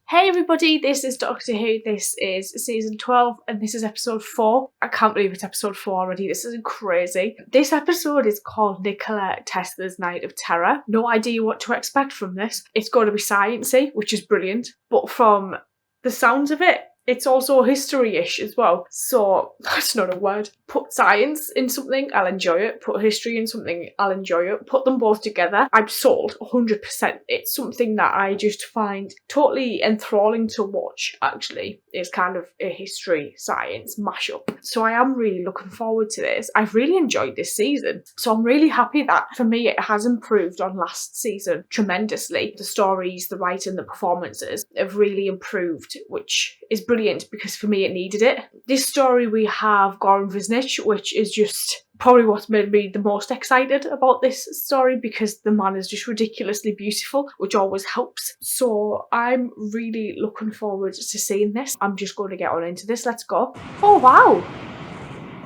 Hey everybody, this is Doctor Who, this is season 12 and this is episode 4. I can't believe it's episode 4 already, this is crazy. This episode is called Nikola Tesla's Night of Terror. No idea what to expect from this. It's going to be sciencey, which is brilliant, but from the sounds of it, it's also history-ish as well. So, that's not a word. Put science in something, I'll enjoy it. Put history in something, I'll enjoy it. Put them both together, I'm sold 100%. It's something that I just find totally enthralling to watch, actually. It's kind of a history science mashup. So I am really looking forward to this. I've really enjoyed this season. So I'm really happy that, for me, it has improved on last season tremendously. The stories, the writing, the performances have really improved, which is brilliant because for me it needed it. This story we have Warden, which is just probably what's made me the most excited about this story because the man is just ridiculously beautiful, which always helps. So I'm really looking forward to seeing this. I'm just going to get on into this. Let's go. Oh wow!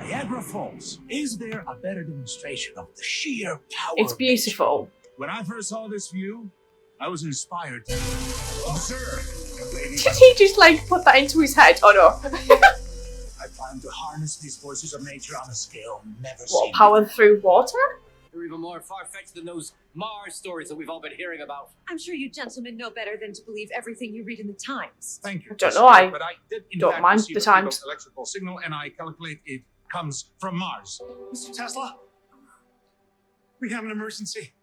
Niagara Falls. Is there a better demonstration of the sheer power? It's beautiful. When I first saw this view, I was inspired to observe. Did he just like put that into his head? Oh no. I plan to harness these forces of nature on a scale never What, seen. power through water? They're even more far-fetched than those Mars stories that we've all been hearing about. I'm sure you gentlemen know better than to believe everything you read in the Times. Thank you. I don't know, But I did in don't fact mind receive the a single Times. electrical signal, and I calculate it comes from Mars. Mr. Tesla, we have an emergency.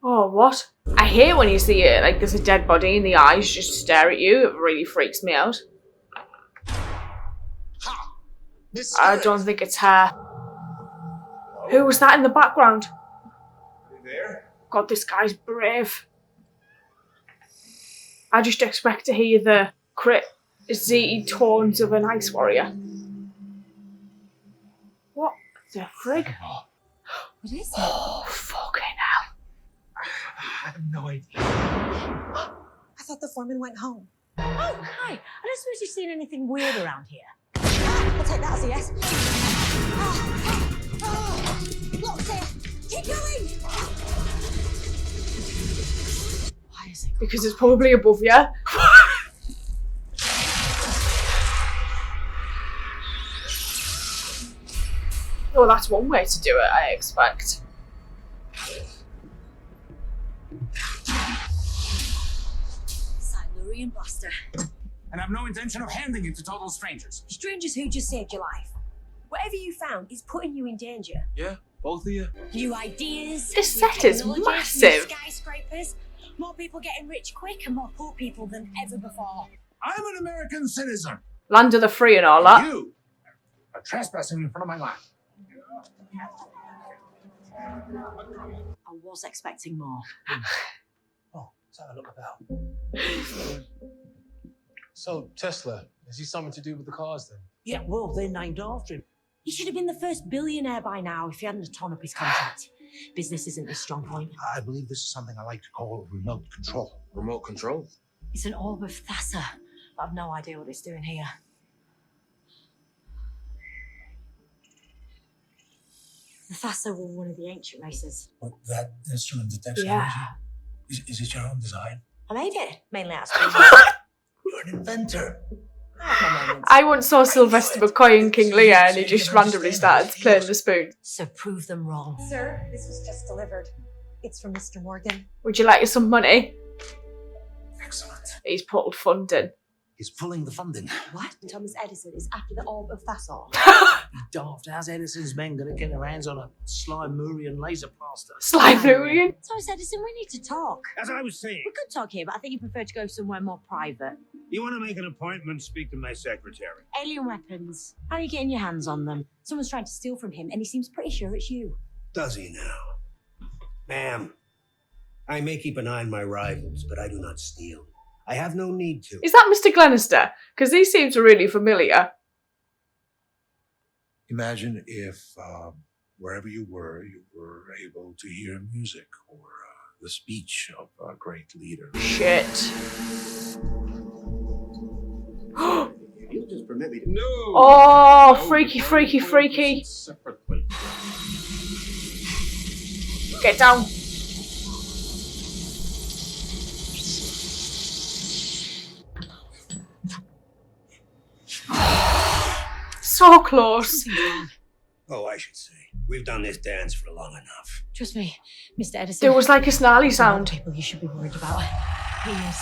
Oh, what? I hate when you see it, like there's a dead body and the eyes just stare at you. It really freaks me out. Ha! Miss I don't think it's her. Who was that in the background? You there? God, this guy's brave. I just expect to hear the Z tones of an ice warrior. What the frig? What is it? Oh, fucking hell. I have no idea. I thought the foreman went home. Oh, hi. I don't suppose you've seen anything weird around here. I'll take that as a yes. Lock's here. Keep going. Why is it? Because it's probably above you. Oh, that's one way to do it, I expect. Silurian blaster. And I have no intention of handing it to total strangers. Strangers who just saved your life. Whatever you found is putting you in danger. Yeah, both of you. New ideas. This new set is technologies, massive. New skyscrapers. More people getting rich quick and more poor people than ever before. I'm an American citizen. Land of the free and all that. You are trespassing in front of my land. I was expecting more. Oh, let's have a look about. So, Tesla, has he something to do with the cars then? Yeah, well, they're named after him. He should have been the first billionaire by now if he hadn't torn up his contract. Business isn't his strong point. I believe this is something I like to call remote control. Remote control? It's an orb of Thassa. But I've no idea what it's doing here. The Thassa were one of the ancient races. What, that instrument detection? Yeah. Is it your own design? I made it, mainly out of speed. You're an inventor. I have my moments. I once saw Sylvester McCoy and King Lear and he just randomly started playing the spoon. So prove them wrong. Sir, this was just delivered. It's from Mr. Morgan. Would you like some money? Excellent. He's pulled funding. He's pulling the funding. What? Thomas Edison is after the orb of Thassa. Daft, how's Edison's men gonna get their hands on a Slimurian laser blaster? Slimurian? Sorry, Edison, we need to talk. As I was saying, We could talk here, but I think you prefer to go somewhere more private. you want to make an appointment, speak to my secretary. Alien weapons. How are you getting your hands on them? Someone's trying to steal from him, and he seems pretty sure it's you. Does he now? Ma'am, I may keep an eye on my rivals, but I do not steal. I have no need to. Is that Mr. Glenister? Because these seems really familiar. Imagine if wherever you were able to hear music or the speech of a great leader. Shit. You'll just permit me to. No! Oh, freaky, freaky, freaky. Separately. Get down. So close. Something's wrong. Oh, I should say. We've done this dance for long enough. Trust me, Mr. Edison. There was like a snarly there's a lot of sound. people you should be worried about. He is.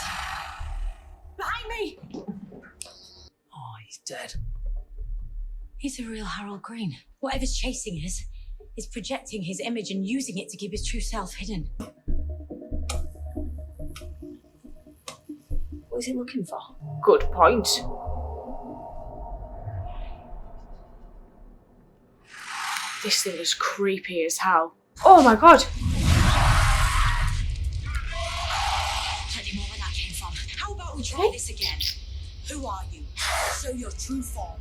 Behind me! Oh, he's dead. He's a real Harold Green. Whatever's chasing us is projecting his image and using it to keep his true self hidden. What is he looking for? Good point. This thing is creepy as hell. Oh my god. Tell you more where that came from. How about we try this again? Who are you? Show your true form.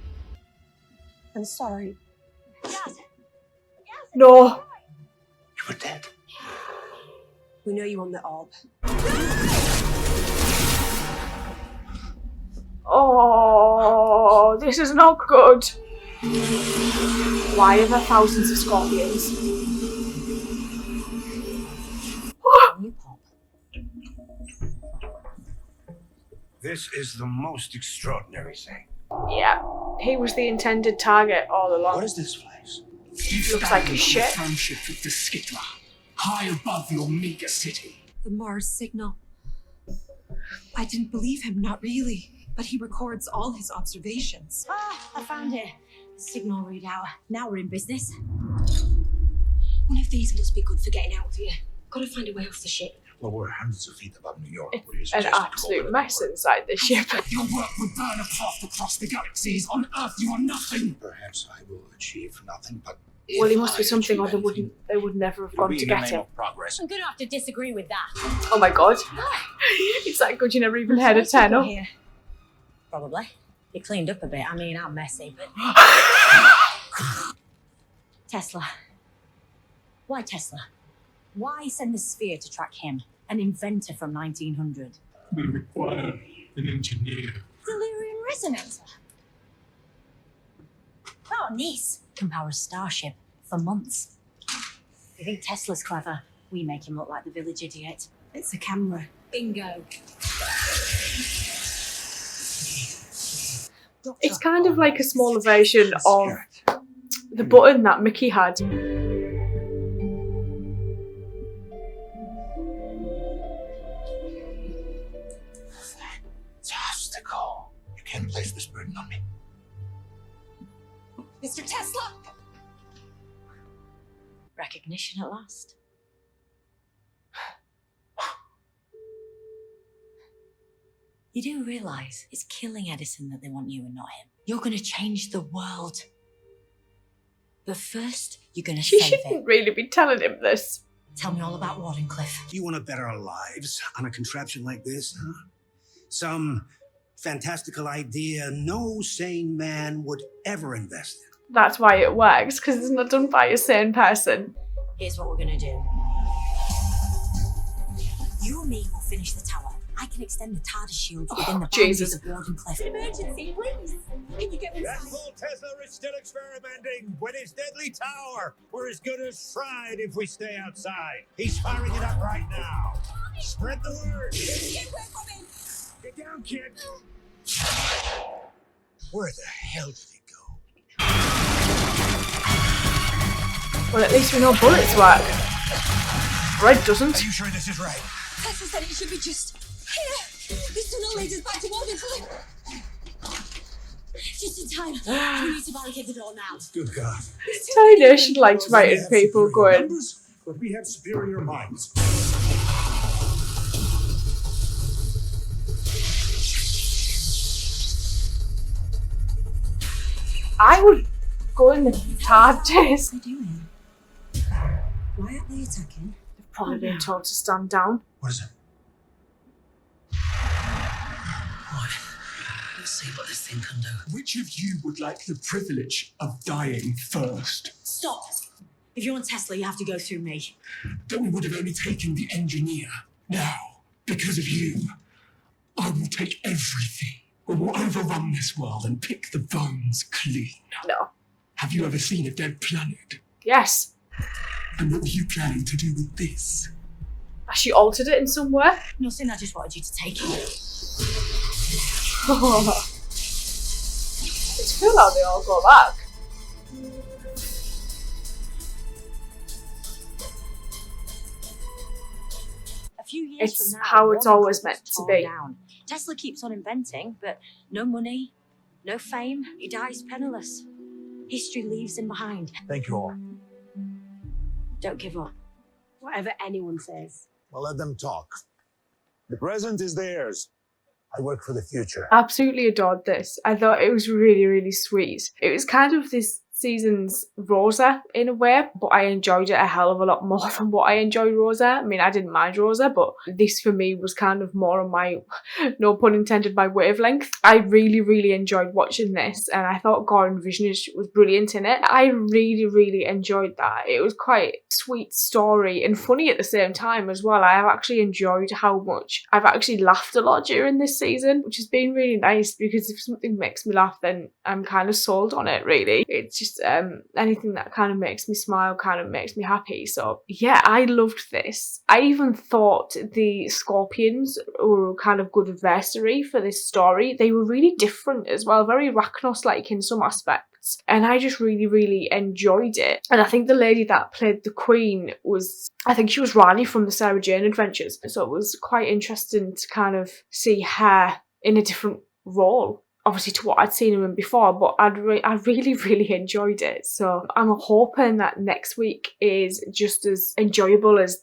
I'm sorry. No. You were dead. We know you want the orb. Oh, this is not good. Why are there thousands of scorpions? You pop. This is the most extraordinary thing. Yeah, he was the intended target all along. What is this place? Looks like a ship. Friendship with the Skidler, high above your mega city. The Mars signal. I didn't believe him, not really. But he records all his observations. Ah, I found it. Signal readout. Now we're in business. One of these must be good for getting out of here. Gotta find a way off the ship. Well, we're hundreds of feet above New York. What do you It's an suggest we call absolute it? mess inside this ship. Your work would burn a path across the galaxies. On Earth, you are nothing. Perhaps I will achieve nothing, but Well, if he must be I something, or achieve they would never have anything, gone to get him. Progress. I'm gonna have to disagree with that. Oh my god. It's that good you never even heard a tenor. Here. Probably. It cleaned up a bit. I mean, I'm messy, but... Tesla. Why Tesla? Why send the sphere to track him? An inventor from 1900. We require an engineer. Delirium resonator. Oh, nice. Can power a starship for months. You think Tesla's clever? We make him look like the village idiot. It's a camera. Bingo. It's kind of like a smaller version of the button that Mickey had. fantastical. You can't place this burden on me. Mr. Tesla! Recognition at last. You do realise it's killing Edison that they want you and not him. You're going to change the world. But first, you're going to She save shouldn't it. really be telling him this. Tell me all about Warden, Cliff. You want to bet our lives on a contraption like this, huh? Some fantastical idea no sane man would ever invest in. That's why it works, because it's not done by a sane person. Here's what we're going to do. You and me will finish the tower. I can extend the TARDIS shields within the boundaries Jesus. of Warden Cliff. Emergency, please. Can you get me That fool Tesla is still experimenting with his deadly tower. We're as good as fried if we stay outside. He's firing it up right now. Spread the word. Get away from me. Get down, kid. Where the hell did he go? Well, at least we know bullets work. Red doesn't. Are you sure this is right? Tesla said it should be just here. This tunnel leads us back to Warden Cliff. Just in time. We need to barricade the door now. Good God. Tyler should like to write in people going, Numbers, but we have superior minds. I would go in the TARDIS. What are they doing? Why aren't they attacking? They've probably been told to stand down. What is it? Let's see what this thing can do. Which of you would like the privilege of dying first? Stop. If you want Tesla, you have to go through me. Then we would have only taken the engineer. Now, because of you, I will take everything. We will overrun this world and pick the bones clean. No. Have you ever seen a dead planet? Yes. And what were you planning to do with this? Has she altered it in some way? Nothing, I just wanted you to take it. It's cool how they all go back. A few years It's from now, how it's Warden always Group's meant to torn be. down. Tesla keeps on inventing, but no money, no fame. He dies penniless. History leaves him behind. Thank you all. Don't give up. Whatever anyone says. Well, let them talk. The present is theirs. I work for the future. Absolutely adored this. I thought it was really, really sweet. It was kind of this season's Rosa in a way, but I enjoyed it a hell of a lot more than what I enjoyed Rosa. I mean, I didn't mind Rosa, but this for me was kind of more on my, no pun intended, my wavelength. I really, really enjoyed watching this, and I thought Gordon Vision was brilliant in it. I really, really enjoyed that. It was quite a sweet story and funny at the same time as well. I have actually enjoyed how much I've actually laughed a lot during this season, which has been really nice, because if something makes me laugh, then I'm kind of sold on it, really. It's just anything that kind of makes me smile kind of makes me happy. So yeah, I loved this. I even thought the Scorpions were kind of good adversary for this story. They were really different as well, very Rachnos-like in some aspects, and I just really, really enjoyed it. And I think the lady that played the Queen was, I think she was Rani from the Sarah Jane Adventures, so it was quite interesting to kind of see her in a different role, obviously, to what I'd seen him in before, but I really, really enjoyed it. So I'm hoping that next week is just as enjoyable as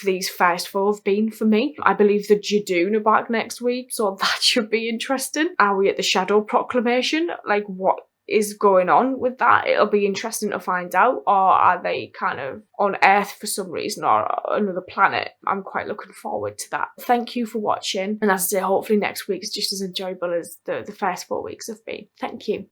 these first four have been for me. I believe the Jadoon are back next week, so that should be interesting. Are we at the Shadow Proclamation? Like, what is going on with that? It'll be interesting to find out. Or are they kind of on Earth for some reason, or another planet? I'm quite looking forward to that. Thank you for watching, and as I say, hopefully next week is just as enjoyable as the first 4 weeks have been. Thank you.